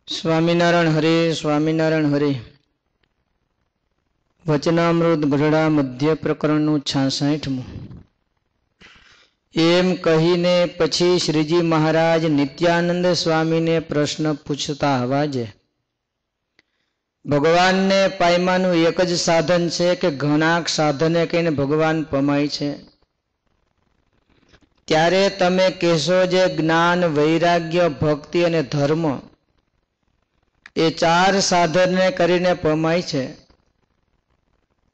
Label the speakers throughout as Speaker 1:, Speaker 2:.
Speaker 1: સ્વામિનારાયણ હરે, સ્વામિનારાયણ હરે. વચનામૃત ગઢડા મધ્ય પ્રકરણનું 66મું. એમ કહીને પછી શ્રીજી મહારાજ નિત્યાનંદ સ્વામીને પ્રશ્ન પૂછતા અવાજે, ભગવાનને પામવાનું એક જ સાધન છે કે ઘણા સાધને કહીને ભગવાન પમાય છે? ત્યારે તમે કહેશો જે જ્ઞાન, વૈરાગ્ય, ભક્તિ અને ધર્મ એ 4 સાધનને કરીને પમાય છે.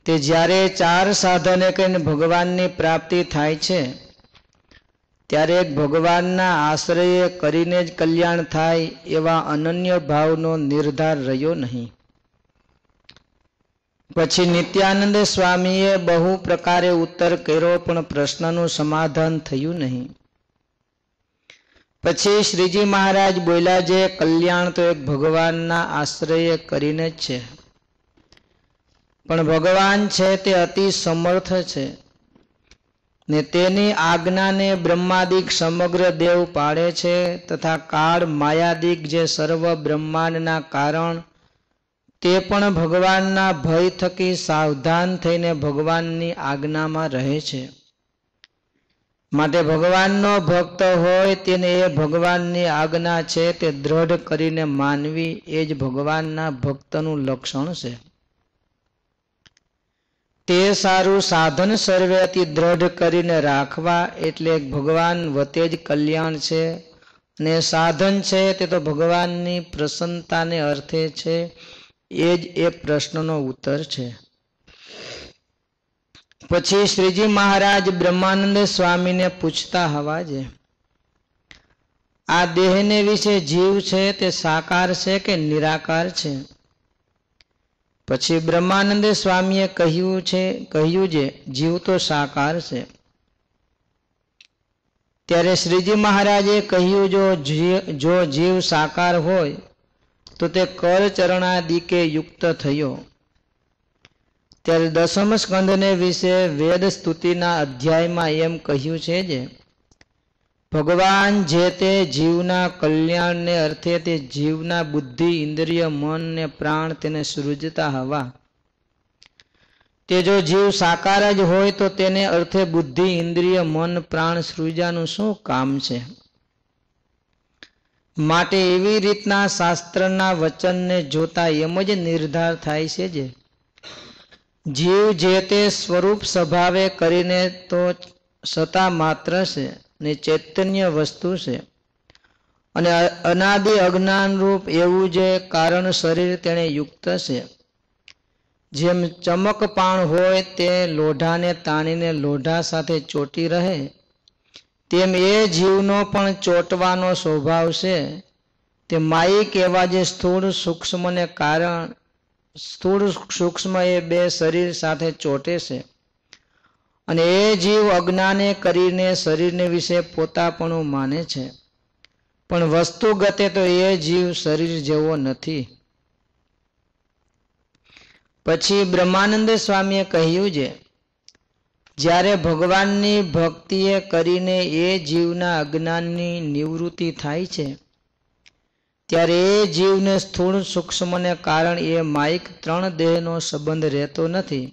Speaker 1: તે જ્યારે 4 સાધને કરીને ભગવાનની પ્રાપ્તિ થાય છે ત્યારે ભગવાનના આશ્રય કરીને જ કલ્યાણ થાય એવા અનન્ય ભાવનો નિર્ધાર રહ્યો નહીં. પછી નિત્યાનંદ સ્વામીએ બહુ પ્રકારે ઉત્તર કર્યો પણ પ્રશ્નનું સમાધાન થયું નહીં. પછી શ્રીજી મહારાજ બોલ્યા, જે કલ્યાણ તો એક ભગવાનના આશ્રય કરીને જ છે. પણ ભગવાન છે તે અતિ સમર્થ છે ને તેની આજ્ઞાને બ્રહ્માદિક સમગ્ર દેવ પાડે છે તથા કાળ માયાદિક જે સર્વ બ્રહ્માંડના કારણ તે પણ ભગવાનના ભય થકી સાવધાન થઈને ભગવાનની આજ્ઞામાં રહે છે. માટે ભગવાનનો ભક્ત હોય તેને એ ભગવાનની આજ્ઞા છે તે દ્રઢ કરીને માનવી એ જ ભગવાનના ભક્તનું લક્ષણ છે. તે સારું સાધન સર્વે અતિ દ્રઢ કરીને રાખવા એટલે ભગવાન વતે જ કલ્યાણ છે અને સાધન છે તે તો ભગવાનની પ્રસન્નતાને અર્થે છે. એ જ એ પ્રશ્નનો ઉત્તર છે. પછી શ્રીજી મહારાજ બ્રહ્માનંદ સ્વામીને પૂછતા હવાજે, આ દેહને વિશે જીવ છે તે સાકાર છે કે નિરાકાર છે? પછી બ્રહ્માનંદ સ્વામીએ કહ્યું જે જીવ તો સાકાર છે. ત્યારે શ્રીજી મહારાજે કહ્યું, જો જીવ સાકાર હોય તો તે કર ચરણાદિકે યુક્ત થયો. ત્યારે 10મ સ્કંધને વિશે વેદ સ્તુતિના અધ્યાયમાં એમ કહ્યું છે જે ભગવાન જે તે જીવના કલ્યાણને અર્થે તે જીવના બુદ્ધિ, ઇન્દ્રિય, મન ને પ્રાણ તેને સૃજતા હવા. તે જો જીવ સાકાર જ હોય તો તેને અર્થે બુદ્ધિ, ઇન્દ્રિય, મન, પ્રાણ સૃજાનું શું કામ છે? માટે એવી રીતના શાસ્ત્રના વચનને જોતા એમ જ નિર્ધાર થાય છે જે જીવ જે તે સ્વરૂપ સ્વભાવે કરીને તો સતા માત્ર છે ને ચૈતન્ય વસ્તુ છે અને અનાદિ અજ્ઞાન રૂપ એવું જે કારણ શરીર તેને યુક્ત છે. જેમ ચમકપાણ હોય તે લોઢાને તાણીને લોઢા સાથે ચોટી રહે તેમ એ જીવનો પણ ચોટવાનો સ્વભાવ છે. તે માયિક એવા જે સ્થૂળ સૂક્ષ્મને કારણ સ્થૂળ સૂક્ષ્મ એ 2 શરીર સાથે ચોટે છે અને એ જીવ અજ્ઞાને કરીને શરીરને વિશે પોતાપણું માને છે. પણ વસ્તુગતે તો એ જીવ શરીર જેવો નથી. પછી બ્રહ્માનંદ સ્વામીએ કહ્યું છે, જ્યારે ભગવાનની ભક્તિએ કરીને એ જીવના અજ્ઞાનની નિવૃત્તિ થાય છે ત્યારે એ જીવને સ્થૂળ સૂક્ષ્મને કારણ એ માયિક 3 દેહનો સંબંધ રહેતો નથી.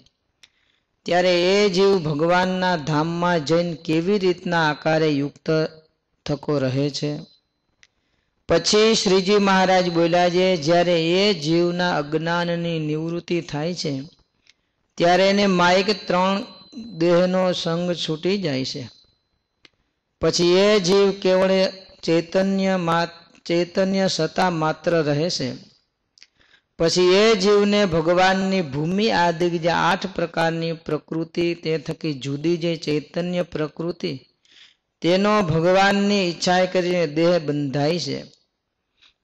Speaker 1: ત્યારે એ જીવ ભગવાનના ધામમાં જઈને કેવી રીતના આકારે યુક્ત થકો રહે છે? પછી શ્રીજી મહારાજ બોલ્યા છે, જ્યારે એ જીવના અજ્ઞાનની નિવૃત્તિ થાય છે ત્યારે એને માયિક 3 દેહનો સંગ છૂટી જાય છે. પછી એ જીવ કેવળ ચૈતન્ય સત્તા માત્ર રહે છે. પછી એ જીવને ભગવાનની ભૂમિ આદિક જે 8 પ્રકારની પ્રકૃતિ તે થકી જુદી જે ચૈતન્ય પ્રકૃતિ તેનો ભગવાનની ઈચ્છા કરીને દેહ બંધાય છે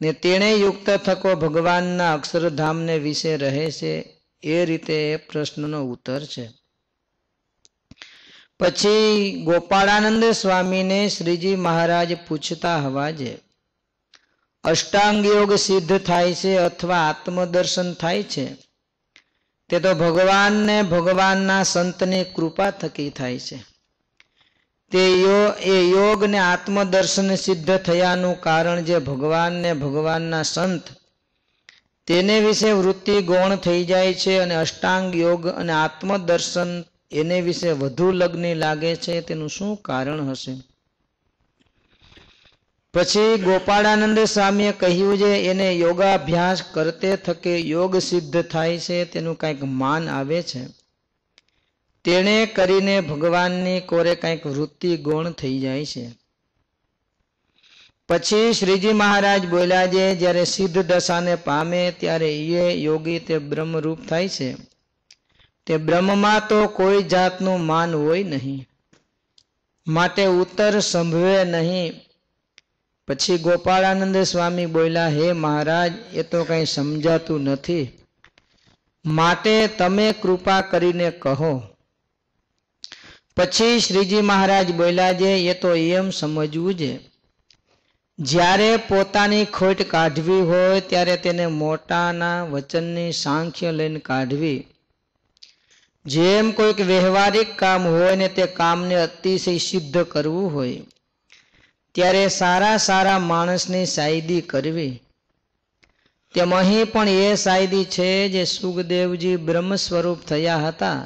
Speaker 1: ને તેણે યુક્ત થકો ભગવાનના અક્ષરધામને વિશે રહે છે. એ રીતે એ પ્રશ્નનો ઉત્તર છે. પછી ગોપાળાનંદ સ્વામીને શ્રીજી મહારાજ પૂછતા હવાજે, અષ્ટાંગ યોગ સિદ્ધ થાય છે અથવા આત્મદર્શન થાય છે તે તો ભગવાનને ભગવાનના સંતની કૃપા થકી થાય છે. તે યોગ ને આત્મદર્શન સિદ્ધ થયાનું કારણ જે ભગવાનને ભગવાનના સંત તેને વિશે વૃત્તિ ગૌણ થઈ જાય છે અને અષ્ટાંગ યોગ અને આત્મદર્શન એને વિશે વધુ લગ્ની લાગે છે, તેનું શું કારણ હશે? પછી ગોપાળાનંદ સ્વામીએ કહ્યું છે એને યોગાભ્યાસ કરતે થકે યોગ સિદ્ધ થાય છે, તેનું કંઈક માન આવે છે. તેણે કરીને ભગવાનની કોરે કંઈક વૃત્તિ ગૌણ થઈ જાય છે. પછી શ્રીજી મહારાજ બોલ્યા છે જ્યારે સિદ્ધ દશાને પામે ત્યારે એ યોગી તે બ્રહ્મરૂપ થાય છે. તે બ્રહ્મમાં તો કોઈ જાતનું માન હોય નહીં, માટે ઉત્તર સંભવે નહીં. પછી ગોપાળાનંદ સ્વામી બોલ્યા, હે મહારાજ, એ તો કંઈ સમજાતું નથી, માટે તમે કૃપા કરીને કહો. પછી શ્રીજી મહારાજ બોલ્યા છે એ તો એમ સમજવું છે, જ્યારે પોતાની ખોટ કાઢવી હોય ત્યારે તેને મોટાના વચનની સાંખ્ય લઈને કાઢવી. જેમ કોઈક વ્યવહારિક કામ હોય ને તે કામને અતિશય સિદ્ધ કરવું હોય ત્યારે સારા સારા માણસની સાયદી કરવી. તેમ અહીં પણ એ સાયદી છે જે સુખદેવજી બ્રહ્મ સ્વરૂપ થયા હતા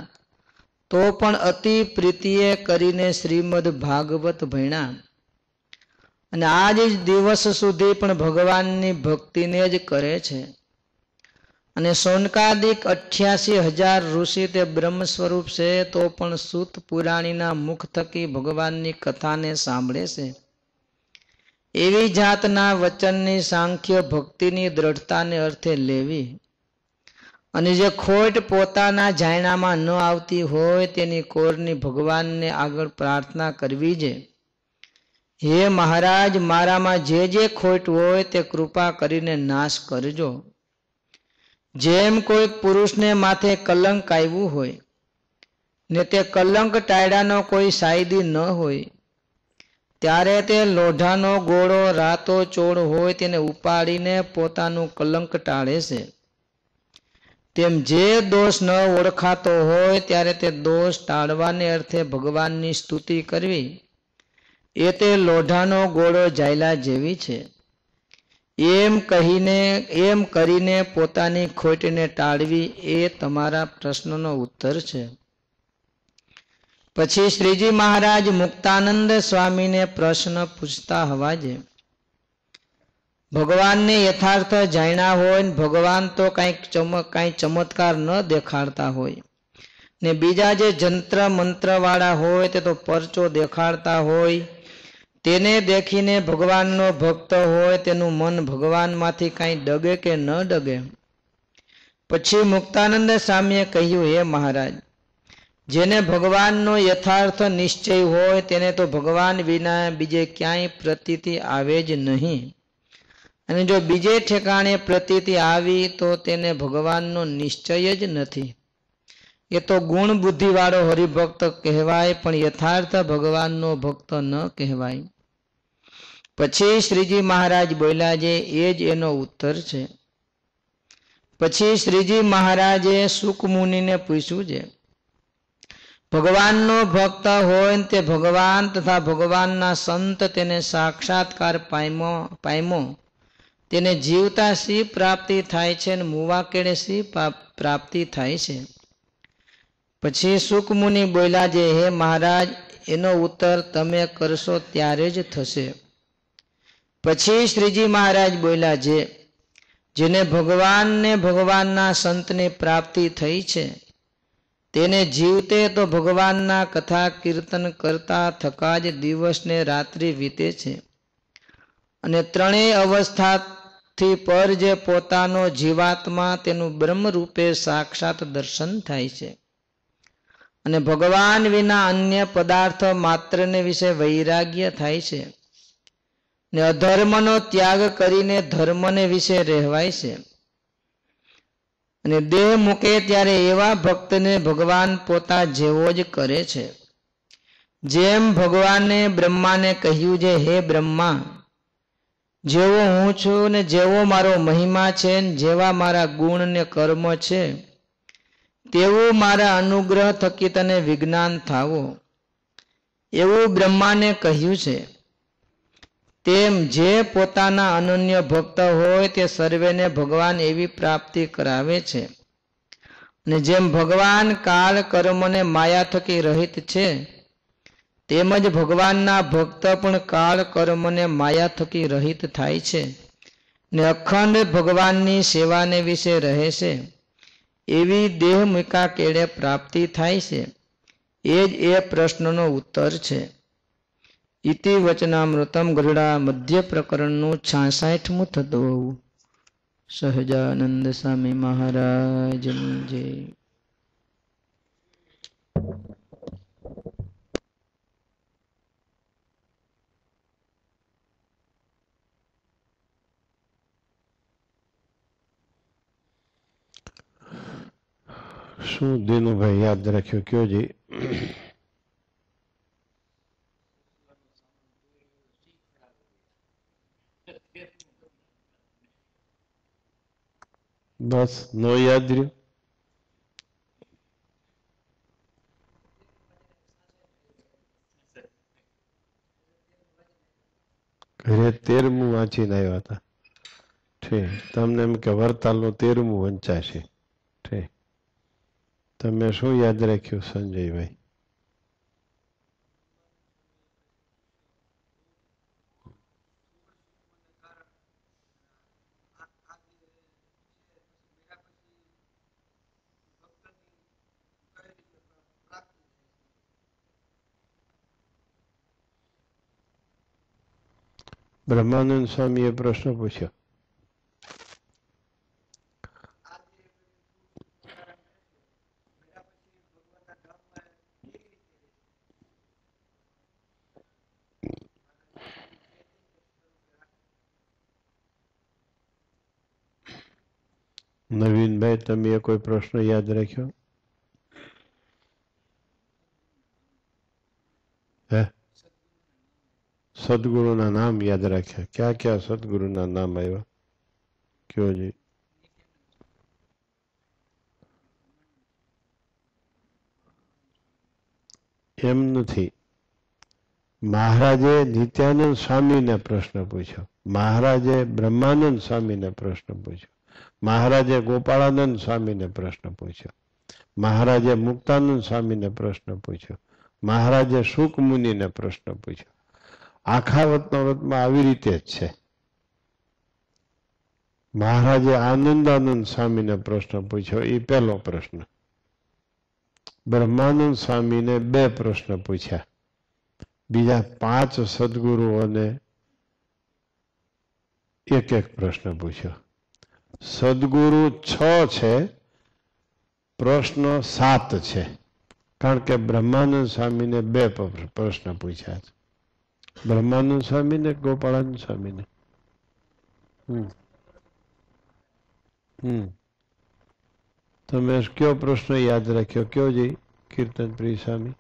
Speaker 1: તો પણ અતિ પ્રીતિએ કરીને શ્રીમદ ભાગવત ભણ્યા અને આજ દિવસ સુધી પણ ભગવાનની ભક્તિને જ કરે છે. અને સોનકાદિક 88,000 ઋષિ તે બ્રહ્મ સ્વરૂપ છે તો પણ સૂત પુરાણીના મુખ થકી ભગવાનની કથાને સાંભળે છે. એવી જાતના વચનની સાંખ્ય ભક્તિની દ્રઢતાને અર્થે લેવી. અને જે ખોટ પોતાના જાયણામાં ન આવતી હોય તેની કોરની ભગવાનને આગળ પ્રાર્થના કરવી છે, હે મહારાજ, મારામાં જે ખોટ હોય તે કૃપા કરીને નાશ કરજો. જેમ કોઈક પુરુષને માથે કલંક આવ્યું હોય ને તે કલંક ટાળ્યાનો કોઈ સાયદી ન હોય ત્યારે તે લોઢાનો ગોળો રાતો ચોળ હોય તેને ઉપાડીને પોતાનું કલંક ટાળે છે. તેમ જે દોષ ન ઓળખાતો હોય ત્યારે તે દોષ ટાળવાને અર્થે ભગવાનની સ્તુતિ કરવી એ તે લોઢાનો ગોળો જાયલા જેવી છે. એમ કરીને પોતાની ખોટને ટાળવી એ તમારા પ્રશ્નનો ઉત્તર છે. પછી શ્રીજી મહારાજ મુક્તાનંદ સ્વામીને પ્રશ્ન પૂછતા હવાજે, ભગવાનને યથાર્થ જાણ્યા હોય ને ભગવાન તો કાંઈ ચમત્કાર ન દેખાડતા હોય ને બીજા જે જંત્ર મંત્ર વાળા હોય તે તો પરચો દેખાડતા હોય, તેને દેખીને ભગવાનનો ભક્ત હોય તેનું મન ભગવાનમાંથી કાંઈ ડગે કે ન ડગે? પછી મુક્તાનંદ સ્વામીએ કહ્યું, હે મહારાજ, જેને ભગવાનનો યથાર્થ નિશ્ચય હોય તેને તો ભગવાન વિના બીજે ક્યાંય પ્રતીતિ આવે જ નહીં. અને જો બીજે ઠેકાણે પ્રતીતિ આવી તો તેને ભગવાનનો નિશ્ચય જ નથી. એ તો ગુણ બુદ્ધિવાળો હરિભક્ત કહેવાય, પણ યથાર્થ ભગવાનનો ભક્ત ન કહેવાય. પછી શ્રીજી મહારાજ બોલ્યા છે એ જ એનો ઉત્તર છે. પછી શ્રીજી મહારાજે સુક મુનિને પૂછ્યું છે, ભગવાનનો ભક્ત હોય તે ભગવાન તથા ભગવાનના સંત તેને સાક્ષાત્કાર પામ્યો તેને જીવતા શી પ્રાપ્તિ થાય છે અને મુવા કેળે શી પ્રાપ્તિ થાય છે? પછી સુક મુનિ બોલ્યા છે, હે મહારાજ, એનો ઉત્તર તમે કરશો ત્યારે જ થશે. પછી શ્રીજી મહારાજ બોલ્યા છે, જેને ભગવાનને ભગવાનના સંતની પ્રાપ્તિ થઈ છે તેને જીવતે તો ભગવાનના કથા કીર્તન કરતા થકા જ દિવસ ને રાત્રિ વીતે છે. અને ત્રણેય અવસ્થાથી પર જે પોતાનો જીવાત્મા તેનું બ્રહ્મ રૂપે સાક્ષાત દર્શન થાય છે. અને ભગવાન વિના અન્ય પદાર્થ માત્રને વિશે વૈરાગ્ય થાય છે. ને અધર્મનો ત્યાગ કરીને ધર્મને વિશે રહેવાય છે. અને દેહ મૂકે ત્યારે એવા ભક્તને ભગવાન પોતા જેવો જ કરે છે. જેમ ભગવાને બ્રહ્માને કહ્યું છે, હે બ્રહ્મા, જેવો હું છું ને જેવો મારો મહિમા છે ને જેવા મારા ગુણ ને કર્મ છે તેવું મારા અનુગ્રહ થકી તને વિજ્ઞાન થાવો એવું બ્રહ્માને કહ્યું છે. તેમ જે પોતાના અનન્ય ભક્ત હોય તે સર્વેને ભગવાન એવી પ્રાપ્તિ કરાવે છે. ને જેમ ભગવાન કાળ કર્મને માયા થકી રહિત છે તેમજ ભગવાનના ભક્ત પણ કાળ કર્મને માયા થકી રહિત થાય છે ને અખંડ ભગવાનની સેવાને વિશે રહે છે. એવી દેહ મૂકા કેળે પ્રાપ્તિ થાય છે. એ જ એ પ્રશ્નનો ઉત્તર છે. ઇતિ વચનામૃતમ ગરુડા મધ્ય પ્રકરણનું 66મું થતું. સહજાનંદ સ્વામી મહારાજની જય.
Speaker 2: શું દિનુભાઈ યાદ રાખ્યું કયો જી? બસ નો યાદ રહ્યું. ઘરે 13મું વાંચીને આવ્યા હતા. ઠીક. તમને એમ કે વરતાલનું 13મું વંચાશે. ઠીક. તમે શું યાદ રાખ્યું સંજયભાઈ? બ્રહ્માનંદ સ્વામીએ પ્રશ્ન પૂછ્યો. નવીનભાઈ તમે કોઈ પ્રશ્ન યાદ રાખ્યો? હે? સદગુરુના નામ યાદ રાખ્યા. ક્યાં ક્યાં સદગુરુના નામ આવ્યા કયો જી? એમ નથી. મહારાજે નિત્યાનંદ સ્વામીને પ્રશ્ન પૂછ્યો. મહારાજે બ્રહ્માનંદ સ્વામીને પ્રશ્ન પૂછ્યો. મહારાજે ગોપાળાનંદ સ્વામીને પ્રશ્ન પૂછ્યો. મહારાજે મુક્તાનંદ સ્વામીને પ્રશ્ન પૂછ્યો. મહારાજે શુક મુનિને પ્રશ્ન પૂછ્યો. આખા વતનાવૃતમાં આવી રીતે જ છે. મહારાજે આનંદાનંદ સ્વામીને પ્રશ્ન પૂછ્યો. એ પહેલો પ્રશ્ન. બ્રહ્માનંદ સ્વામીને 2 પ્રશ્ન પૂછ્યા. બીજા 5 સદગુરુઓને 1 પ્રશ્ન પૂછ્યો. સદગુરુ 6 છે, પ્રશ્ન 7 છે. કારણ કે બ્રહ્માનંદ સ્વામીને 2 પ્રશ્ન પૂછ્યા છે. બ્રહ્માનંદ સ્વામીને ગોપાળાનંદ સ્વામીને. તમે કયો પ્રશ્ન યાદ રાખ્યો કયો જી કીર્તન પ્રિય સ્વામી?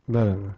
Speaker 2: બરાબર.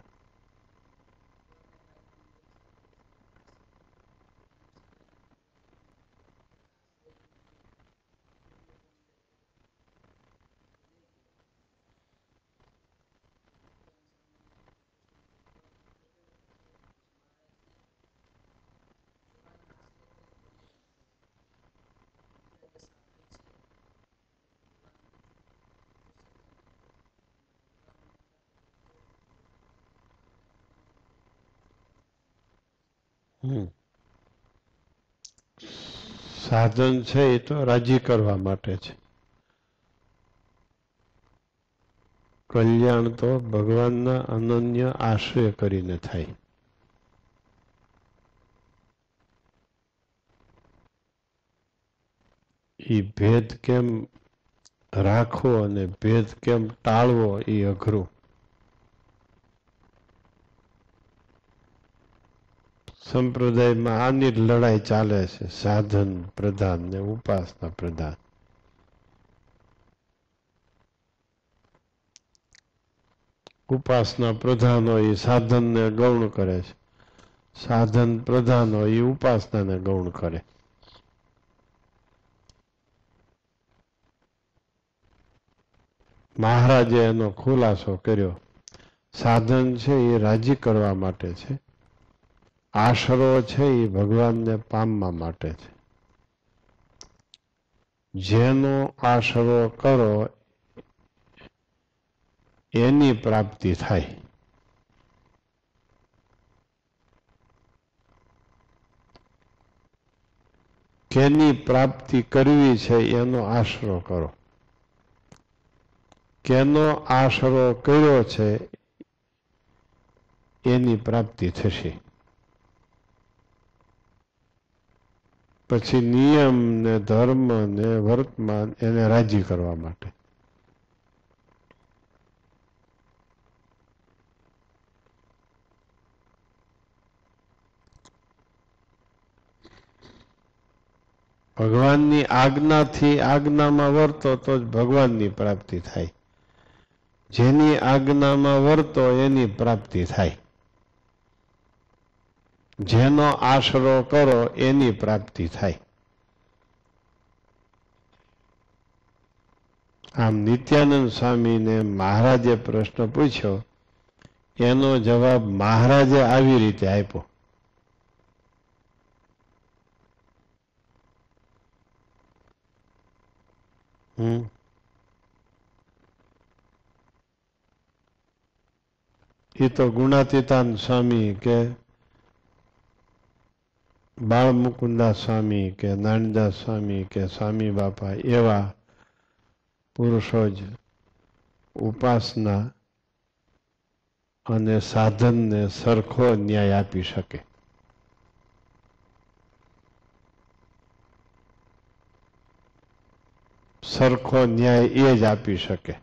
Speaker 2: સાધન છે એ તો રાજી કરવા માટે છે. કલ્યાણ તો ભગવાનના અનન્ય આશ્રય કરીને થાય. એ ભેદ કેમ રાખવો અને ભેદ કેમ ટાળવો એ અઘરું. સંપ્રદાયમાં આની લડાઈ ચાલે છે, સાધન પ્રધાન ને ઉપાસના પ્રધાન. ઉપાસના પ્રધાન હોય એ સાધનને ગૌણ કરે છે, સાધન પ્રધાન હોય એ ઉપાસનાને ગૌણ કરે. મહારાજે એનો ખુલાસો કર્યો. સાધન છે એ રાજી કરવા માટે છે, આશરો છે એ ભગવાનને પામવા માટે છે. જેનો આશરો કરો એની પ્રાપ્તિ થાય. કેની પ્રાપ્તિ કરવી છે એનો આશરો કરો. કેનો આશરો કર્યો છે એની પ્રાપ્તિ થશે. પછી નિયમ ને ધર્મ ને વર્તમાન એને રાજી કરવા માટે. ભગવાનની આજ્ઞાથી આજ્ઞામાં વર્તો તો જ ભગવાનની પ્રાપ્તિ થાય. જેની આજ્ઞામાં વર્તો એની પ્રાપ્તિ થાય. જેનો આશરો કરો એની પ્રાપ્તિ થાય. આમ નિત્યાનંદ સ્વામીને મહારાજે પ્રશ્ન પૂછ્યો, એનો જવાબ મહારાજે આવી રીતે આપ્યો. એ તો ગુણાતીતાન સ્વામી કે બાળ મુકુદાસ સ્વામી કે નાનદાસ સ્વામી કે સ્વામી બાપા એવા પુરુષો જ ઉપાસના અને સાધનને સરખો ન્યાય આપી શકે. સરખો ન્યાય એ જ આપી શકે.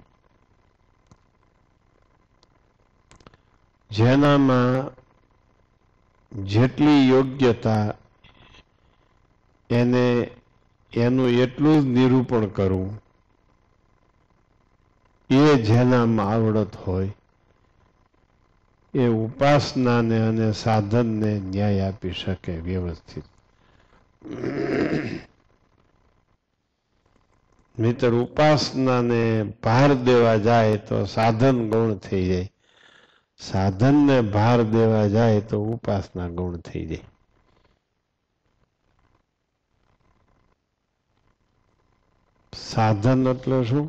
Speaker 2: જેનામાં જેટલી યોગ્યતા એને એનું એટલું જ નિરૂપણ કરવું, એ જેનામાં આવડત હોય એ ઉપાસનાને અને સાધનને ન્યાય આપી શકે વ્યવસ્થિત. નહીતર ઉપાસનાને ભાર દેવા જાય તો સાધન ગૌણ થઈ જાય, સાધનને ભાર દેવા જાય તો ઉપાસના ગૌણ થઈ જાય. સાધન એટલે શું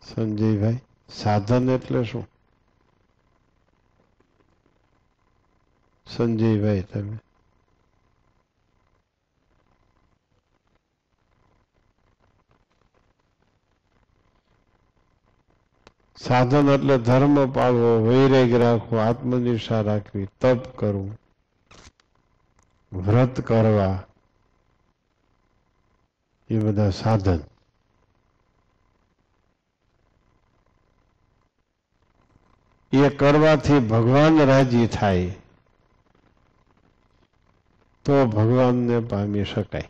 Speaker 2: સંજયભાઈ? સાધન એટલે શું સંજયભાઈ? તમે સાધન એટલે ધર્મ પાળવો, વૈરાગ રાખવો, આત્મનિષ્ઠા રાખવી, તપ કરવું, વ્રત કરવા, એ બધા સાધન. એ કરવાથી ભગવાન રાજી થાય તો ભગવાનને પામી શકાય.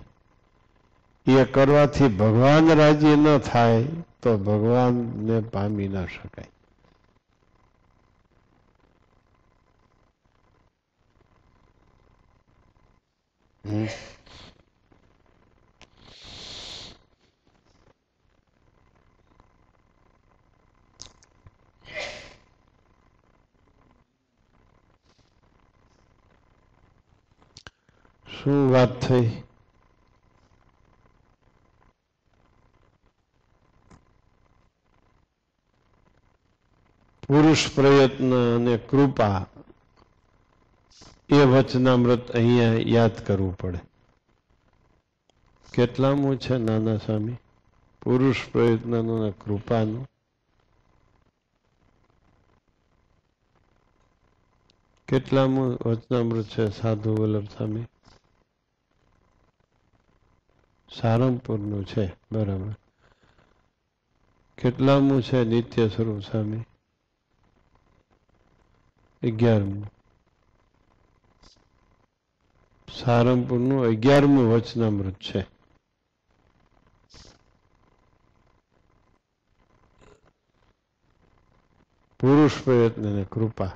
Speaker 2: એ કરવાથી ભગવાન રાજી ન થાય તો ભગવાનને પામી ના શકાય. શું વાત થઈ? પુરુષ પ્રયત્ન અને કૃપા એ વચનામૃત અહીંયા યાદ કરવું પડે. કેટલામું છે નાના સ્વામી? પુરુષ પ્રયત્નનું અને કૃપાનું કેટલામું વચનામૃત છે સાધુ વલ્લભ સ્વામી? સારંગપુરનું છે, બરાબર. કેટલામું છે નિત્ય સ્વરૂપ સ્વામી? 11મું. સારંગપુરનું 11મું વચનામૃત છે. પુરુષ પ્રયત્ન અને કૃપા.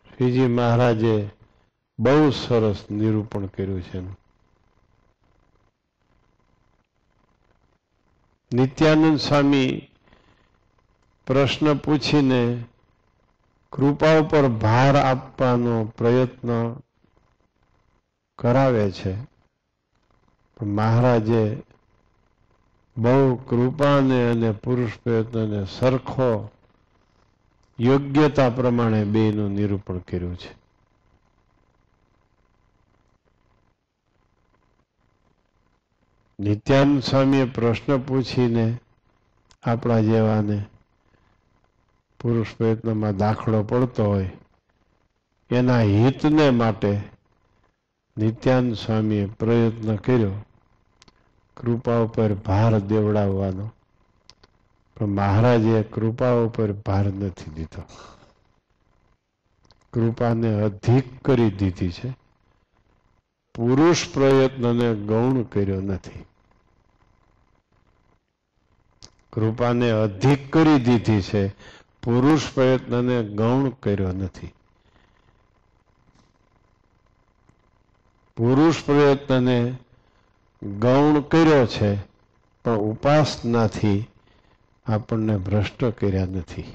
Speaker 2: શ્રીજી મહારાજે બહુ સરસ નિરૂપણ કર્યું છે. નિત્યાનંદ સ્વામી પ્રશ્ન પૂછીને કૃપા ઉપર ભાર આપવાનો પ્રયત્ન કરાવે છે, પણ મહારાજે બહુ કૃપાને અને પુરુષ પ્રયત્નને સરખો યોગ્યતા પ્રમાણે બેનું નિરૂપણ કર્યું છે. નિત્યાનંદ સ્વામીએ પ્રશ્ન પૂછીને આપણા જેવાને પુરુષ પ્રયત્નમાં દાખલો પડતો હોય એના હિતને માટે નિત્યાનંદ સ્વામીએ પ્રયત્ન કર્યો કૃપા ઉપર ભાર દેવડાવવાનો, પણ મહારાજે કૃપા ઉપર ભાર નથી દીધો. કૃપાને અધિક કરી દીધી છે, પુરુષ પ્રયત્નને ગૌણ કર્યો નથી. કૃપાને અધિક કરી દીધી છે, પુરુષ પ્રયત્નને ગૌણ કર્યો નથી. પુરુષ પ્રયત્નને ગૌણ કર્યો છે, પણ ઉપાસનાથી આપણને ભ્રષ્ટ કર્યા નથી.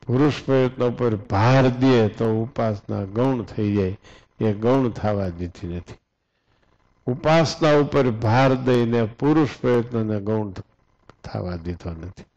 Speaker 2: પુરુષ પ્રયત્ન પર ભાર દે તો ઉપાસના ગૌણ થઈ જાય, એ ગૌણ થવા દીધી નથી. ઉપાસના ઉપર ભાર દઈને પુરુષ પ્રયત્નને ગૌણ થવા દીધો નથી.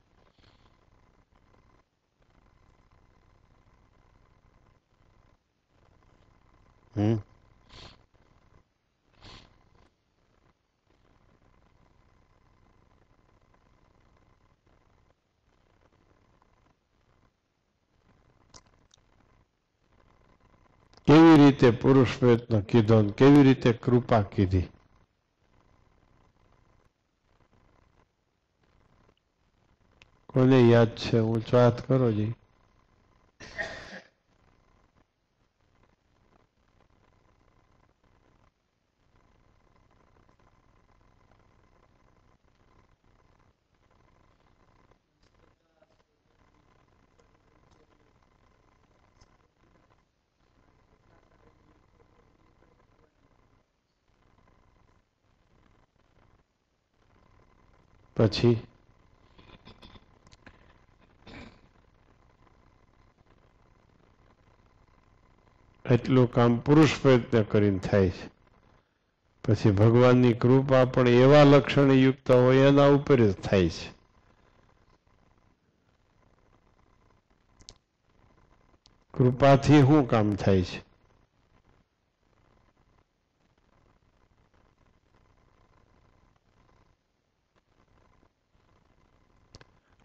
Speaker 2: કેવી રીતે પુરુષ પ્રયત્ન કીધો, કેવી રીતે કૃપા કીધી? કોને યાદ છે? ઊંચો હાથ કરો જી. પછી એટલું કામ પુરુષ પ્રયત્ન કરીને થાય છે. પછી ભગવાનની કૃપા પણ એવા લક્ષણ યુક્ત હોય એના ઉપર જ થાય છે. કૃપાથી શું કામ થાય છે?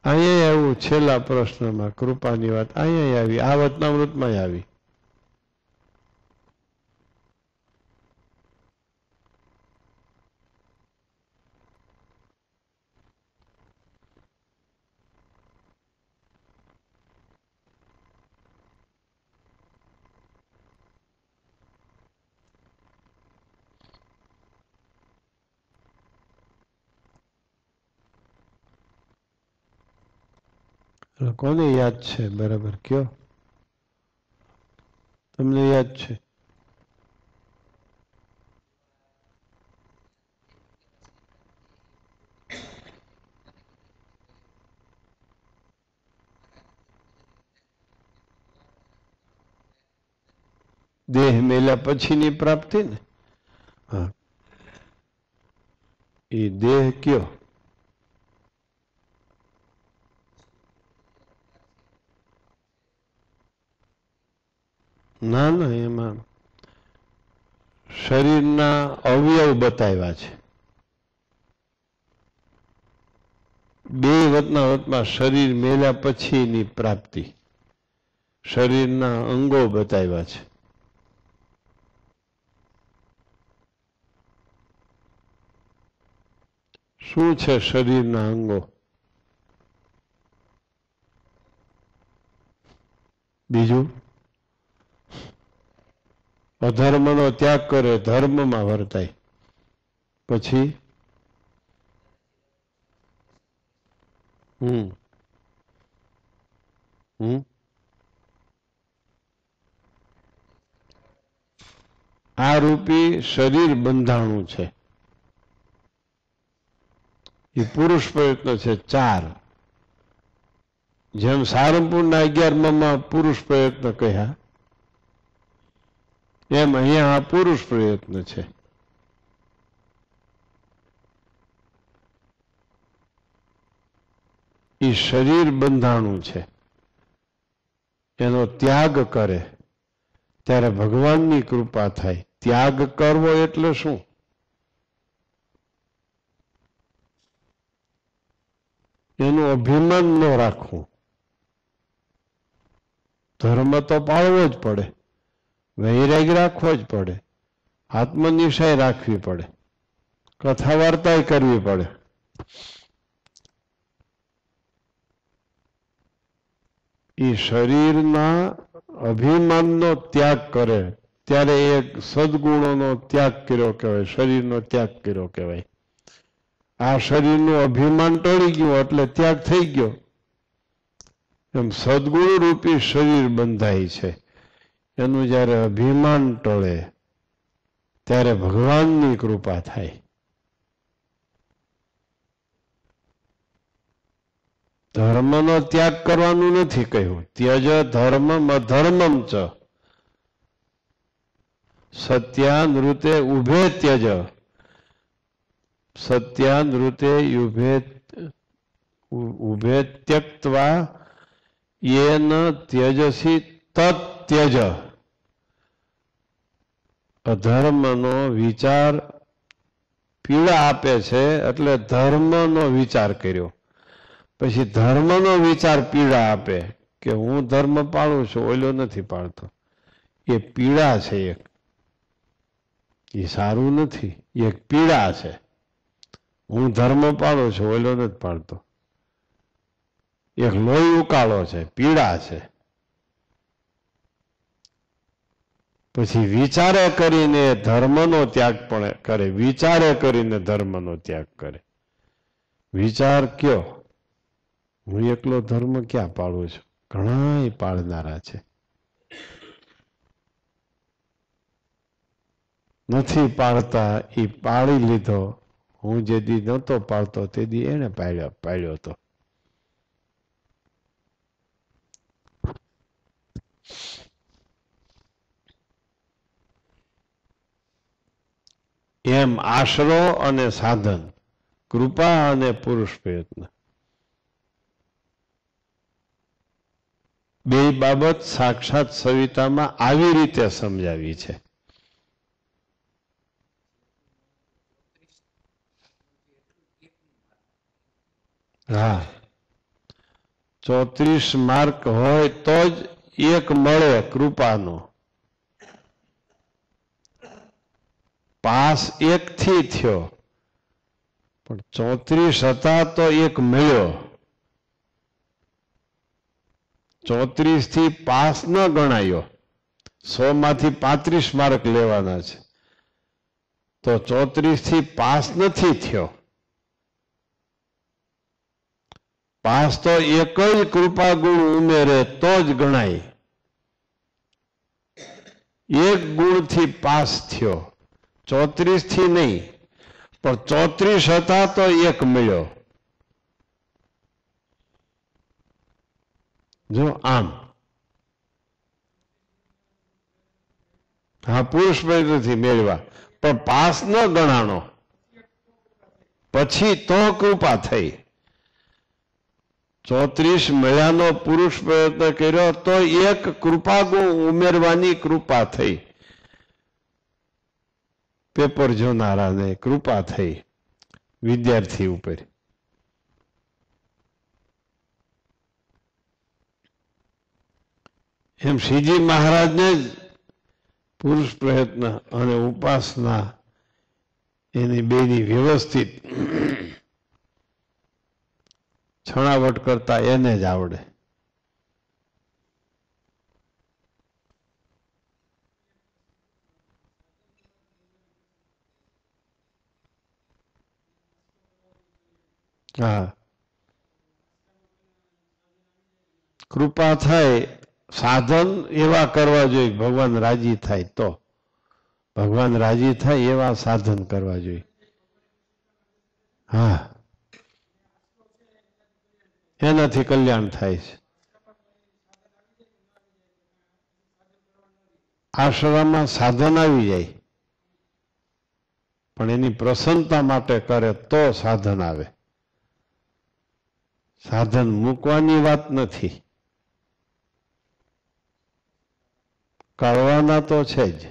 Speaker 2: અહીંયા આવ્યું છેલ્લા પ્રશ્નમાં કૃપાની વાત, અહીંયા આવી, આ વચનામૃતમાં આવી. કોને યાદ છે? બરાબર કયો, તમને યાદ છે? દેહ મેલ્યા પછીની પ્રાપ્તિ ને? હા, એ દેહ કયો? ના ના, એમાં શરીરના અવયવ બતાવ્યા છે. બે વતમાં શરીર મેલ્યા પછીની પ્રાપ્તિ, શરીરના અંગો બતાવ્યા છે. શું છે શરીરના અંગો? બીજું, અધર્મનો ત્યાગ કરે, ધર્મમાં વર્તાય. પછી હમ હમ આ રૂપી શરીર બંધાણું છે, એ પુરુષ પ્રયત્ન છે 4. જેમ સારંગપુરના 11માં પુરુષ પ્રયત્ન કહ્યા એમ અહીંયા આ પુરુષ પ્રયત્ન છે. એ શરીર બંધાણું છે, એનો ત્યાગ કરે ત્યારે ભગવાનની કૃપા થાય. ત્યાગ કરવો એટલે શું? એનું અભિમાન ન રાખવું. ધર્મ તો પાળવો જ પડે, વૈરાગ રાખવો જ પડે, આત્મનિષ્ઠા રાખવી પડે, કથા વાર્તા કરવી પડે. એ શરીરના અભિમાનનો ત્યાગ કરે ત્યારે એક સદગુણોનો ત્યાગ કર્યો કહેવાય, શરીરનો ત્યાગ કર્યો કહેવાય. આ શરીરનું અભિમાન ટળી ગયું એટલે ત્યાગ થઈ ગયો. એમ સદગુણ રૂપી શરીર બંધાય છે, એનું જ્યારે અભિમાન ટળે ત્યારે ભગવાનની કૃપા થાય. ધર્મનો ત્યાગ કરવાનું નથી કહ્યું. ત્યજ ધર્મમ અધર્મમ ચ સત્યાનૃતે ઉભે ત્યજ. સત્યાનૃતે ઉભે ત્યક્ત્વા યેન ત્યજસી તત્યજ. અધર્મનો વિચાર પીડા આપે છે એટલે ધર્મનો વિચાર કર્યો. પછી ધર્મનો વિચાર પીડા આપે કે હું ધર્મ પાળું છું, ઓલો નથી પાળતો. એ પીડા છે એક, એ સારું નથી, એક પીડા છે. હું ધર્મ પાળું છું, ઓલો નથી પાળતો. એક લોહી ઉકાળો છે, પીડા છે. પછી વિચારે કરીને ધર્મનો ત્યાગ પણ કરે, વિચારે કરીને ધર્મનો ત્યાગ કરે. વિચાર કયો? હું એકલો ધર્મ ક્યાં પાળું છું? ઘણા પાળનારા છે. નથી પાળતા, એ પાળી લીધો. હું જે દી નહોતો પાળતો તે દી એને પાળ્યો હતો. એમ આશરો અને સાધન, કૃપા અને પુરુષ પ્રયત્ન, બે બાબત સાક્ષાત સવિતામાં આવી રીતે સમજાવી છે. હા, 34 માર્ક હોય તો જ એક મળે કૃપાનો. પાસ 1 થી થયો, પણ 34 હતા તો એક મળ્યો. 34 થી પાસ ન ગણાયો. 100 માંથી 35 માર્ક લેવાના છે, તો 34 થી પાસ નથી થયો. પાસ તો એક જ કૃપા ગુણ ઉમેરે તો જ ગણાય. એક ગુણથી પાસ થયો, 34 થી નહીં, પણ 34 હતા તો એક મળ્યો. જો આમ, હા, પુરુષ પ્રયત્નથી મેળવ્યા, પણ પાસ ન ગણાણો. પછી તો કૃપા થઈ. 34 મળ્યાનો પુરુષ પ્રયત્ન કર્યો તો એક કૃપા ગુણ ઉમેરવાની કૃપા થઈ. પેપર જોનારાને કૃપા થઈ વિદ્યાર્થી ઉપર. એમ શ્રીજી મહારાજને જ પુરુષ પ્રયત્ન અને ઉપાસના એની બેની વ્યવસ્થિત છણાવટ કરતા એને જ આવડે. હા, કૃપા થાય, સાધન એવા કરવા જોઈએ ભગવાન રાજી થાય તો, ભગવાન રાજી થાય એવા સાધન કરવા જોઈએ. હા, એનાથી કલ્યાણ થાય છે. આશ્રમમાં સાધન આવી જાય, પણ એની પ્રસન્નતા માટે કરે તો સાધન આવે. સાધન મૂકવાની વાત નથી, કાઢવાના તો છે જ.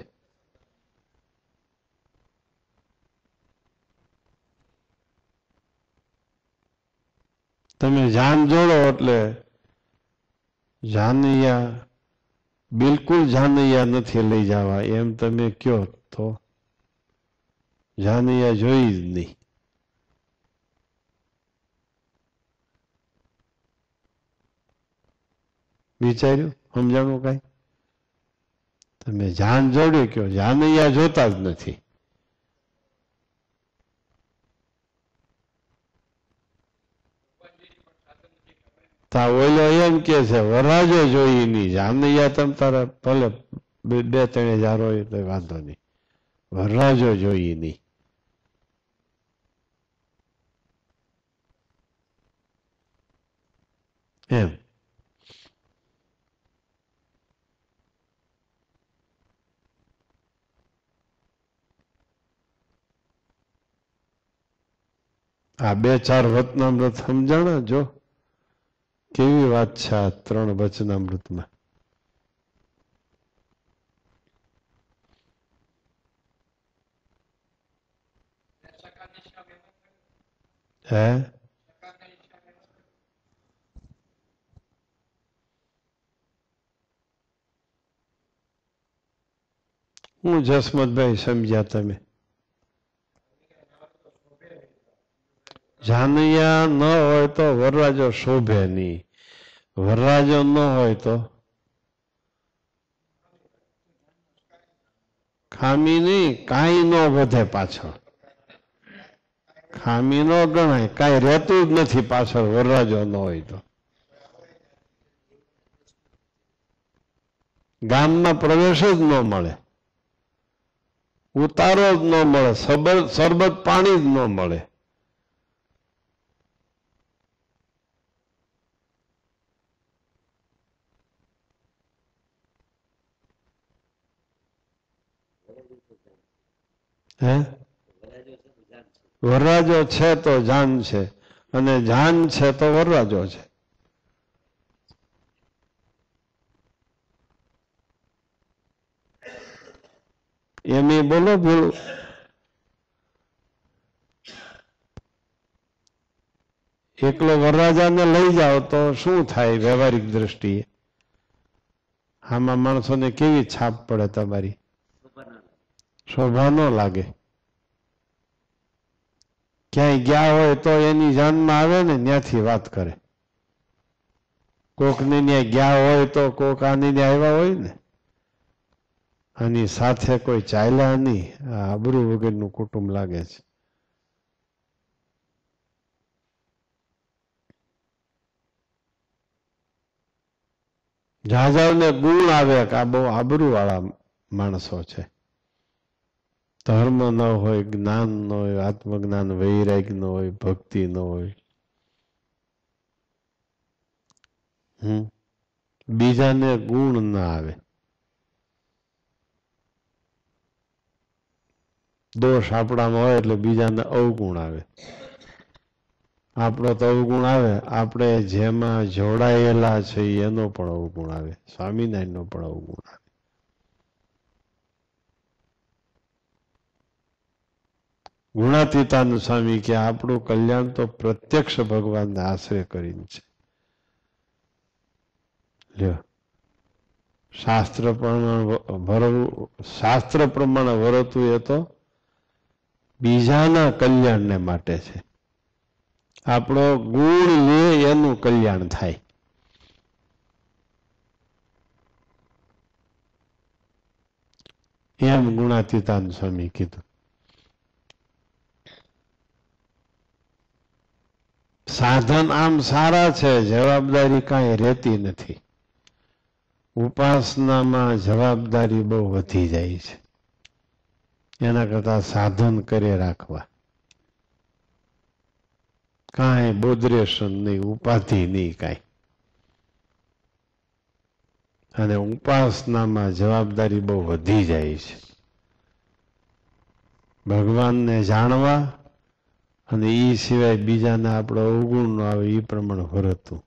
Speaker 2: તમે જાન જોડો એટલે જાનૈયા બિલકુલ જાનૈયા નથી લઈ જવા એમ તમે કયો તો જાનૈયા જોઈ જ નહીં. વિચાર્યું, સમજાણું કઈ? તમે જાન જોડ્યું કયો, જાનૈયા જોતા જ નથી. તા ઓલો એમ કે છે વરાજો જોઈ નહીં, જાનૈયા તમ તારા ભલે 2-3 હોય તો વાંધો નહીં, વરરાજો જોઈ નહીં. એમ આ 2-4 વચનામૃત સમજાણા જો કેવી વાત છે આ 3 વચનામૃતમાં. હે હું જસમતભાઈ સમજ્યા તમે? જાનૈયા ન હોય તો વરરાજો શોભે નહીં, વરરાજો ન હોય તો ખામી નહીં, કાંઈ ન વધે પાછળ, ખામી ન ગણાય, કાંઈ રહેતું જ નથી પાછળ વરરાજો ન હોય તો. ગામમાં પ્રવેશ જ ન મળે, ઉતારો જ ન મળે, સરબત પાણી જ ન મળે. હે વરરાજો છે તો જાન છે, અને જાન છે તો વરરાજો છે. એમ બોલો બોલો. એકલો વરરાજાને લઈ જાઓ તો શું થાય વ્યવહારિક દ્રષ્ટિએ? આમાં માણસોને કેવી છાપ પડે તમારી? શોભા ન લાગે. ક્યાંય ગયા હોય તો એની જાનમાં આવે ને ત્યાંથી વાત કરે. કોકને ત્યાં ગયા હોય તો કોક આની ત્યાં આવ્યા હોય ને, આની સાથે કોઈ ચાલ્યા નહીં, આ આબરૂ વગરનું કુટુંબ લાગે છે. જાજાવને ગુણ આવે કે આ બહુ આબરૂ વાળા માણસો છે. ધર્મ ન હોય, જ્ઞાન ન હોય, આત્મજ્ઞાન વૈરાગ્ય ન હોય, ભક્તિ ન હોય. બીજાને ગુણ ના આવે, દોષ આપણામાં હોય એટલે બીજાને અવગુણ આવે. આપણો તો અવગુણ આવે, આપણે જેમાં જોડાયેલા છે એનો પણ અવગુણ આવે, સ્વામિનારાયણનો પણ અવગુણ આવે. ગુણાતીતાનંદ સ્વામી કે આપણું કલ્યાણ તો પ્રત્યક્ષ ભગવાનને આશ્રય કરીને છે. લ્યો, શાસ્ત્ર પ્રમાણે વર્તવું એ તો બીજાના કલ્યાણને માટે છે. આપણો ગુણ લે એનું કલ્યાણ થાય. એમ ગુણાતીતાનંદ સ્વામી કીધું. સાધન આમ સારા છે, જવાબદારી કાંઈ રહેતી નથી. ઉપાસનામાં જવાબદારી બહુ વધી જાય છે. એના કરતા સાધન કરે રાખવા. કાંઈ બોદરેશન નહીં, ઉપાધિ નહીં કાંઈ. અને ઉપાસનામાં જવાબદારી બહુ વધી જાય છે. ભગવાનને જાણવા અને એ સિવાય બીજાને આપણો અવગુણ ન આવે એ પ્રમાણે વર્તવું.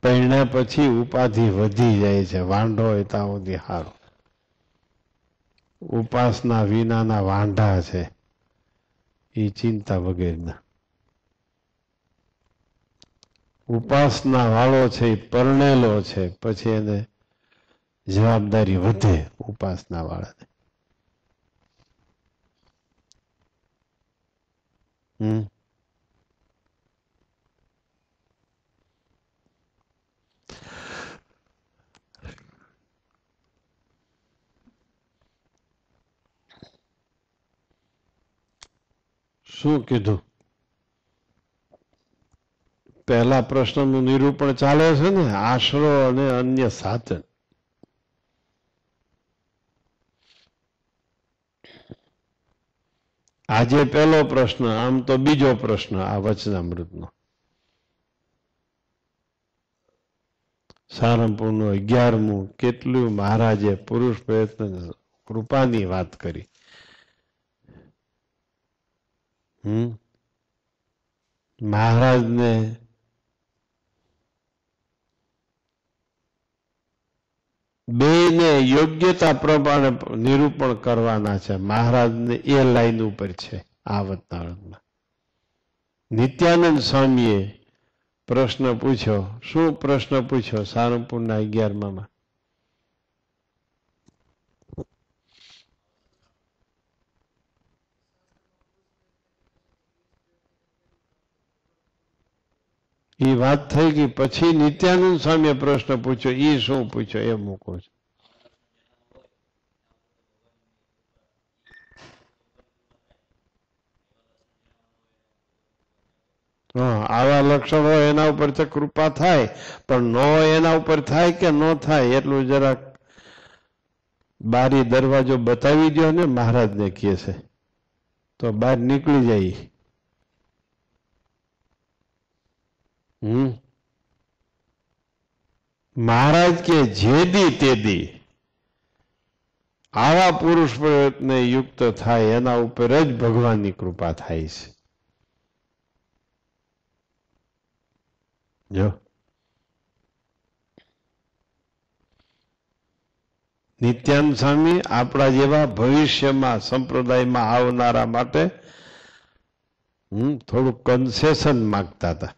Speaker 2: પરણ્યા પછી ઉપાધિ વધી જાય છે. વાંઢો હોય ત્યાં સુધી સારો. ઉપાસના વિનાના વાંઢા છે એ ચિંતા વગેરેના. ઉપાસના વાળો છે એ પરણેલો છે, પછી એને જવાબદારી વધે. ઉપાસના વાળાને શું કીધું? પહેલા પ્રશ્નનું નિરૂપણ ચાલે છે ને, આશરો અને અન્ય સાધન. આજે પહેલો પ્રશ્ન, આમ તો બીજો પ્રશ્ન આ વચનામૃતનો. સારંગપુરનું 11મું. કેટલું મહારાજે પુરુષ પ્રયત્ન કૃપાની વાત કરી. મહારાજને બેને યોગ્યતા પ્રમાણે નિરૂપણ કરવાના છે. મહારાજને એ લાઈન ઉપર છે આ વતનાળમાં. નિત્યાનંદ સ્વામીએ પ્રશ્ન પૂછ્યો. શું પ્રશ્ન પૂછ્યો? સારંગપુરના 11માં. એ વાત થઈ ગઈ. પછી નિત્યાનંદ સ્વામીએ પ્રશ્ન પૂછ્યો. એ શું પૂછ્યો એ મૂકો છો. આવા લક્ષણ હોય એના ઉપર તો કૃપા થાય, પણ ન હોય એના ઉપર થાય કે ન થાય એટલું જરાક બારી દરવાજો બતાવી દો ને. મહારાજને કહે છે તો બહાર નીકળી જાય. મહારાજ કે જે દી તે દી આવા પુરુષ પ્રયત્ન યુક્ત થાય એના ઉપર જ ભગવાનની કૃપા થાય છે. જો નિત્યાનંદ સ્વામી આપણા જેવા ભવિષ્યમાં સંપ્રદાયમાં આવનારા માટે થોડું કન્સેશન માંગતા હતા.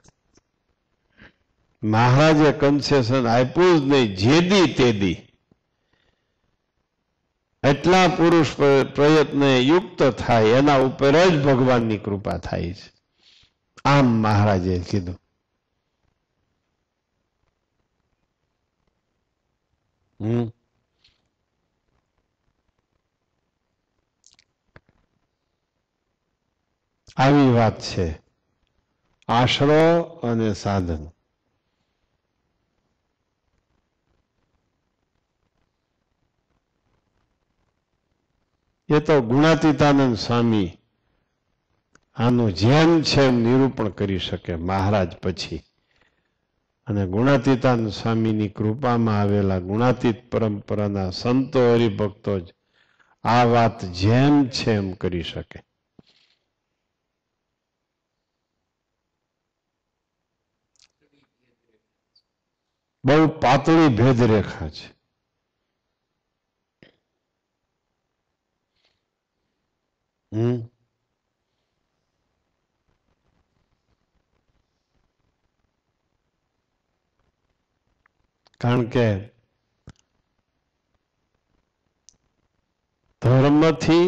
Speaker 2: મહારાજે કન્સેશન આપ્યું જ નહીં. જે દી તે દી એટલા પુરુષ પ્રયત્ન યુક્ત થાય એના ઉપર જ ભગવાનની કૃપા થાય છે. આમ મહારાજે કીધું. આવી વાત છે. આશરો અને સાધન. એ તો ગુણાતીતાનંદ સ્વામી આનું જેમ છે એમ નિરૂપણ કરી શકે મહારાજ પછી. અને ગુણાતીતાનંદ સ્વામીની કૃપામાં આવેલા ગુણાતીત પરંપરાના સંતો હરિભક્તો જ આ વાત જેમ છે એમ કરી શકે. બહુ પાતળી ભેદરેખા છે. કારણ કે ધર્મથી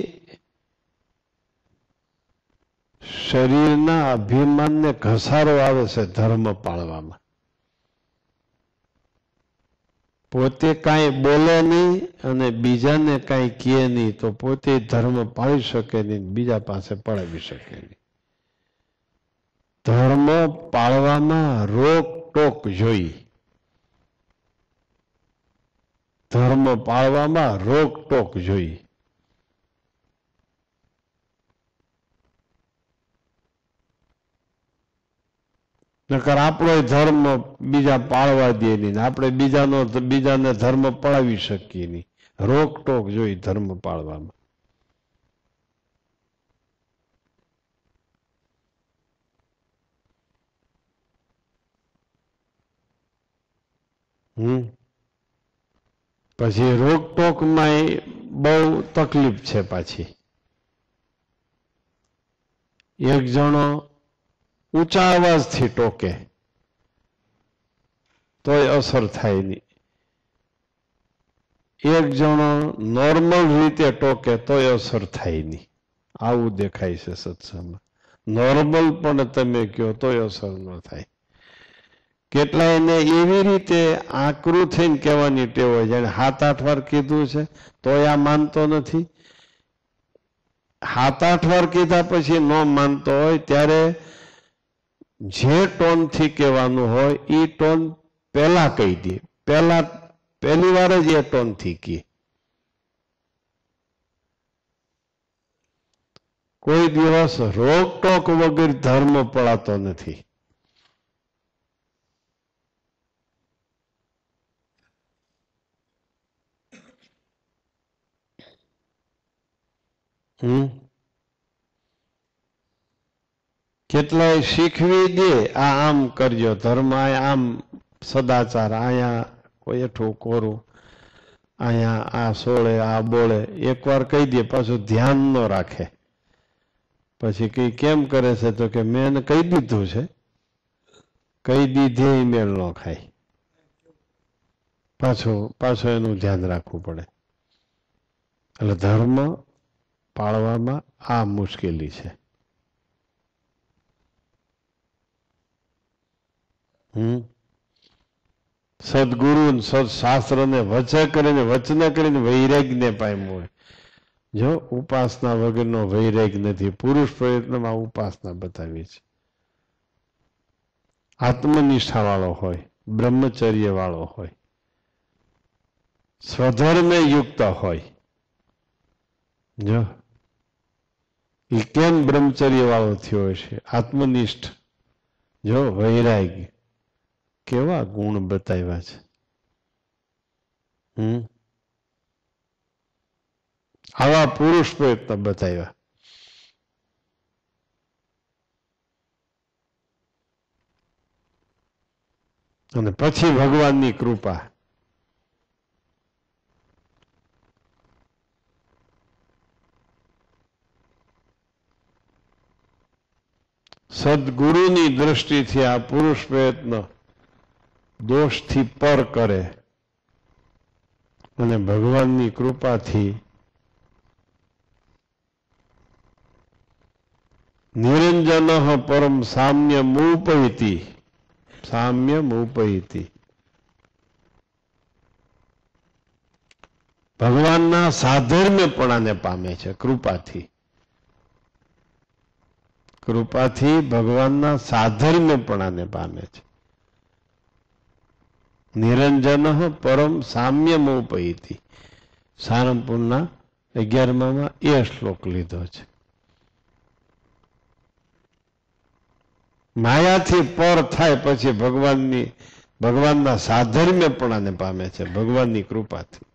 Speaker 2: શરીરના અભિમાનને ઘસારો આવે છે ધર્મ પાળવામાં. પોતે કાંઈ બોલે નહીં અને બીજાને કાંઈ કહે નહીં તો પોતે ધર્મ પાળી શકે નહીં, બીજા પાસે પડાવી શકે નહીં. ધર્મ પાળવામાં રોક ટોક જોઈ. ધર્મ પાળવામાં રોક ટોક જોઈ. નકર આપણો ધર્મ બીજા પાળવા દે નહીં, આપણે બીજાને ધર્મ પડાવી શકીએ નહીં. રોક ટોક જોઈ ધર્મ પાળવામાં. પછી રોકટોકમાં બહુ તકલીફ છે. પાછી એક જણો ઊંચા અવાજથી ટોકે તોય અસર થાય નહીં, એક જણો નોર્મલ રીતે ટોકે તોય અસર થાય નહીં. આવું દેખાય છે સત્સંગમાં. નોર્મલ પણ તમે કહો તોય અસર ન થાય. કેટલાયને એવી રીતે આકરું થઈને કહેવાની ટેવ હોય, જાણે 7-8 વાર કીધું છે તોય આ માનતો નથી. 7-8 વાર કીધા પછી ન માનતો હોય ત્યારે જે ટોનથી કહેવાનું હોય એ ટોન પહેલા કહી દે, પહેલી વાર જ એ ટોનથી કહે. કોઈ દિવસ રોકટોક વગર ધર્મ પડાતો નથી. કેટલાય શીખવી દે, આ આમ કરજો ધર્મ, આમ સદાચાર, અહીંયા કોઈ એઠું કોરું, અહીંયા આ સોળે આ બોલે, એકવાર કહી દે પાછું ધ્યાન ન રાખે. પછી કઈ કેમ કરે છે તો કે મેં એને કહી દીધું છે, કહી દીધે મેળ ન ખાય. પાછું એનું ધ્યાન રાખવું પડે. એટલે ધર્મ પાળવામાં આ મુશ્કેલી છે. સદગુરુ સદશાસ્ત્ર ને વચને કરીને વૈરાગ્યને પામ્યું હોય. જો ઉપાસના વગરનો વૈરાગ્ય નથી. પુરુષ પ્રયત્નમાં ઉપાસના બતાવી છે. આત્મનિષ્ઠા વાળો હોય, બ્રહ્મચર્ય વાળો હોય, સ્વધર્મે યુક્ત હોય. જો એ કેમ બ્રહ્મચર્ય વાળો થયો છે? આત્મનિષ્ઠ. જો વૈરાગ્ય, કેવા ગુણ બતાવ્યા છે. આવા પુરુષ પ્રયત્ન બતાવ્યા. અને પછી ભગવાનની કૃપા. સદગુરુની દ્રષ્ટિથી આ પુરુષ પ્રયત્ન દોષથી પર કરે અને ભગવાનની કૃપાથી નિરંજન પરમ સામ્યમુપૈતિ. ભગવાનના સાધર્મ્યપણાને પામે છે કૃપાથી. ભગવાનના સાધર્મ્યપણાને પામે છે. નિરંજન પરમ સામ્યમુપૈતિ. સારંગપુરના 11માં એ શ્લોક લીધો છે. માયાથી પર થાય પછી ભગવાનના સાધર્મ્યપણાને પામે છે ભગવાનની કૃપાથી.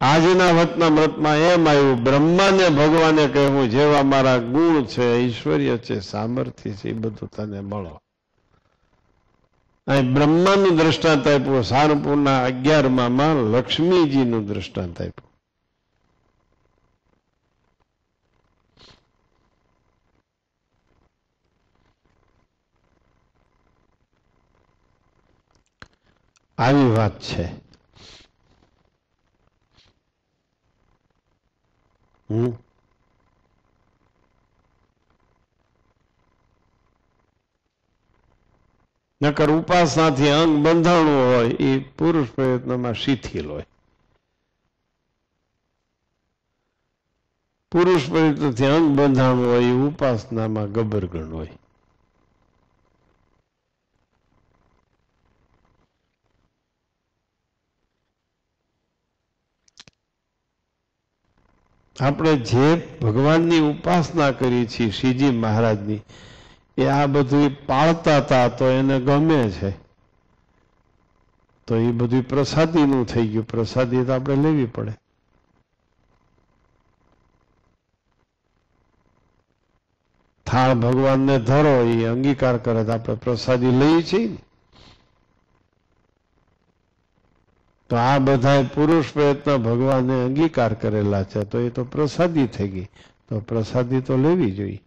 Speaker 2: આજના વતનામૃતમાં એમ આવ્યું, બ્રહ્માને ભગવાને કહેવું જેવા મારા ગુણ છે, ઐશ્વર્ય છે, સામર્થ્ય છે, એ બધું તને મળો. અહીં બ્રહ્માનું દ્રષ્ટાંત આપ્યું. સારંગપુરના 11માં લક્ષ્મીજીનું દ્રષ્ટાંત આપ્યું. આવી વાત છે. નકર ઉપાસનાથી અંગ બંધાણું હોય એ પુરુષ પ્રયત્નમાં શિથિલ હોય. પુરુષ પ્રયત્નથી અંગ બંધાણું હોય એ ઉપાસનામાં ગબરગણ હોય. આપણે જે ભગવાનની ઉપાસના કરી છે શ્રીજી મહારાજની, એ આ બધું પાળતા હતા તો એને ગમે છે, તો એ બધું પ્રસાદીનું થઈ ગયું. પ્રસાદી તો આપણે લેવી પડે. થાળ ભગવાનને ધરો, એ અંગીકાર કરે તો આપણે પ્રસાદી લઈએ છીએ ને. તો આ બધા પુરુષ પ્રયત્ન ભગવાને અંગીકાર કરેલા છે, તો એ તો પ્રસાદી થઈ ગઈ. તો પ્રસાદી તો લેવી જોઈએ.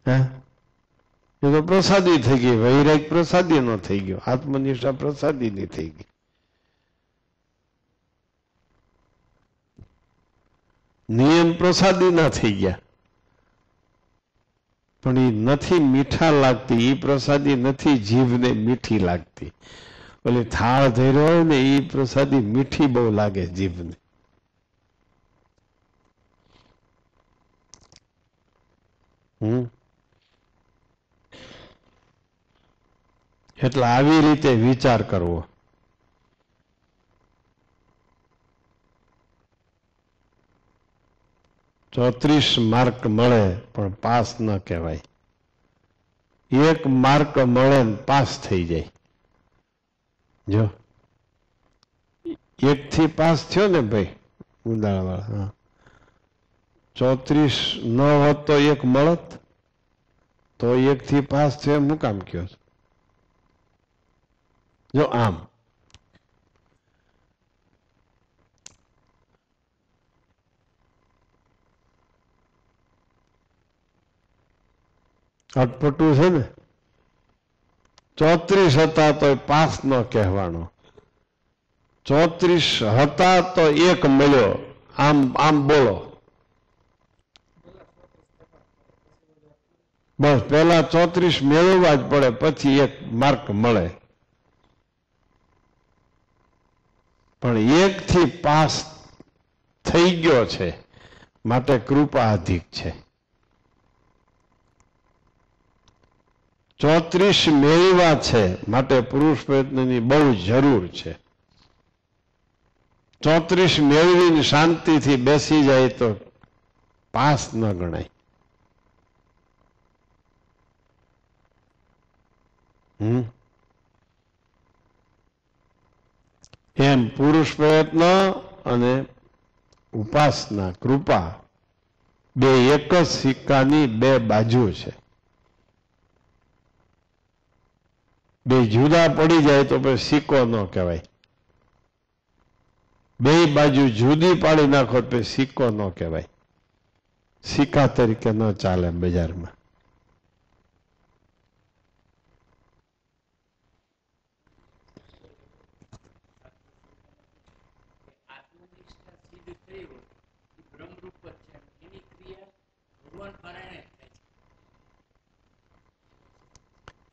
Speaker 2: હે, એ તો પ્રસાદી થઈ ગઈ. વૈરાગ પ્રસાદી નો થઈ ગયો, આત્મનિષ્ઠા પ્રસાદી ની થઈ ગઈ. નિયમ પ્રસાદી ના થઈ ગયા, પણ એ નથી મીઠા લાગતી. એ પ્રસાદી નથી જીભને મીઠી લાગતી. ઓલી થાળ ધર્યો હોય ને એ પ્રસાદી મીઠી બહુ લાગે જીભને. એટલે આવી રીતે વિચાર કરવો. ચોત્રીસ માર્ક મળે પણ પાસ ન કહેવાય. 1 માર્ક મળે ને પાસ થઈ જાય. જો 1 થી પાસ થયો ને ભાઈ ઉદાળવાળા, 34 ન હોત તો 1 મળત, તો 1 થી પાસ થયો એમ હું કામ કયો? જો આમ અટપટું છે ને. 34 હતા તો પાસ ન કહેવાનો, 34 હતા તો 1 મળ્યો, આમ આમ બોલો. બસ પેલા 34 મેળવવા જ પડે, પછી 1 માર્ક મળે. પણ 1 થી પાસ થઈ ગયો છે માટે કૃપા અધિક છે. 34 મેળવ્યા છે માટે પુરુષ પ્રયત્નની બહુ જરૂર છે. 34 મેળવીને શાંતિથી બેસી જાય તો પાસ ન ગણાય. એમ પુરુષ પ્રયત્ન અને ઉપાસના કૃપા બે એક જ સિક્કાની 2 બાજુ છે. બે જુદા પડી જાય તો પછી સિક્કો ન કહેવાય. 2 બાજુ જુદી પાડી નાખો તો સિક્કો ન કહેવાય. સિક્કા તરીકે ન ચાલે બજારમાં.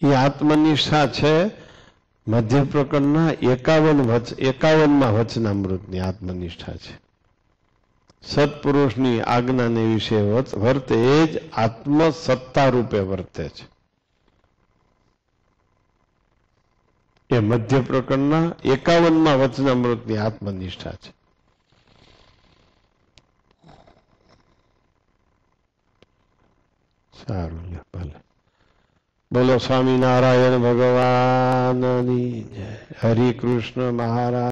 Speaker 2: એ આત્મનિષ્ઠા છે મધ્ય પ્રકરણના 51માં વચનામૃતની આત્મનિષ્ઠા છે. સત્પુરુષની આજ્ઞાને વિશે વર્તે એ જ આત્મસત્તા રૂપે વર્તે છે. એ મધ્ય પ્રકરણના 51માં વચનામૃતની આત્મનિષ્ઠા છે. સારું, ભલે. બોલો સ્વામિનારાયણ ભગવાનની જય. હરિ કૃષ્ણ મહારાજ.